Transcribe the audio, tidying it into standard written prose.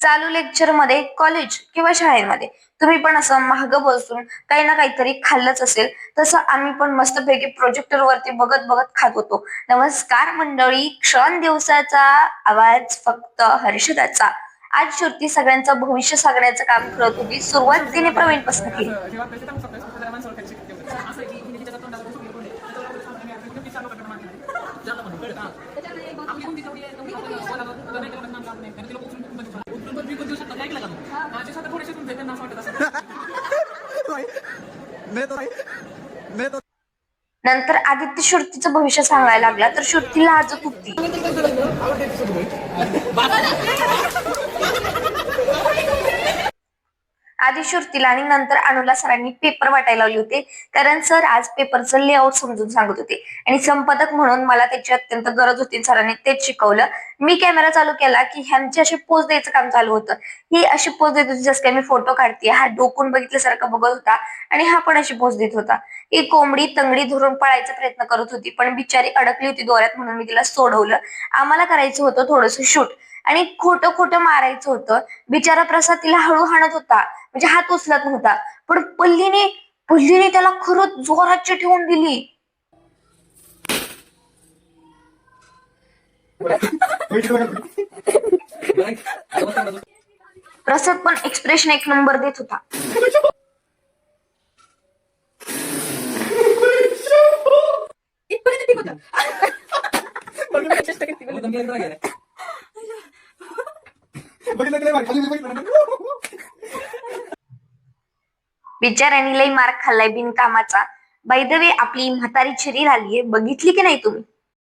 चालू लेक्चर मध्ये कॉलेज किंवा शाळेमध्ये तुम्ही पण असं महाग बसून काही ना काहीतरी खाल्लंच असेल. तसं आम्ही पण मस्तपैकी प्रोजेक्टर वरती बघत बघत खात होतो. नमस्कार मंडळी, क्षण दिवसाचा आवाज फक्त हर्षदाचा. आज श्रुती सगळ्यांचं भविष्य सांगण्याचं काम करत होती. सुरुवात तिने प्रवीण पासून केली. नंतर आदित्य श्रुतीचं भविष्य सांगायला लागला तर श्रुती लाजत होती. आधी श्रुतीला आणि नंतर अनुला सरांनी पेपर वाटायला लावले होते, कारण सर आज पेपरचं लेआउट समजून सांगत होते आणि संपादक म्हणून मला त्याची अत्यंत गरज होती. सरांनी तेच शिकवलं. मी कॅमेरा चालू केला की ह्यांची अशी पोज द्यायचं काम चालू होतं. ही अशी पोज देत होती जसं काय मी फोटो काढते. हा डोकून बघितल्यासारखं बघत होता आणि हा पण अशी पोज देत होता. ही कोंबडी तंगडी धरून पळायचा प्रयत्न करत होती, पण बिचारी अडकली होती दोऱ्यात म्हणून मी तिला सोडवलं. आम्हाला करायचं होतं थोडंसं शूट आणि खोटं खोटं मारायचं होतं. बिचारा प्रसाद तिला हळू हाणत होता, म्हणजे हात उचलत नव्हता, पण पल्लीने त्याला खरंच जोरात ठेवून दिली. प्रसाद पण एक्सप्रेशन एक नंबर देत होता. बिचाऱ्याने लई मार खाल्लाय बिनकामाचा. बाय द वे, आपली म्हातारी छरी आलीये, बघितली की नाही तुम्ही?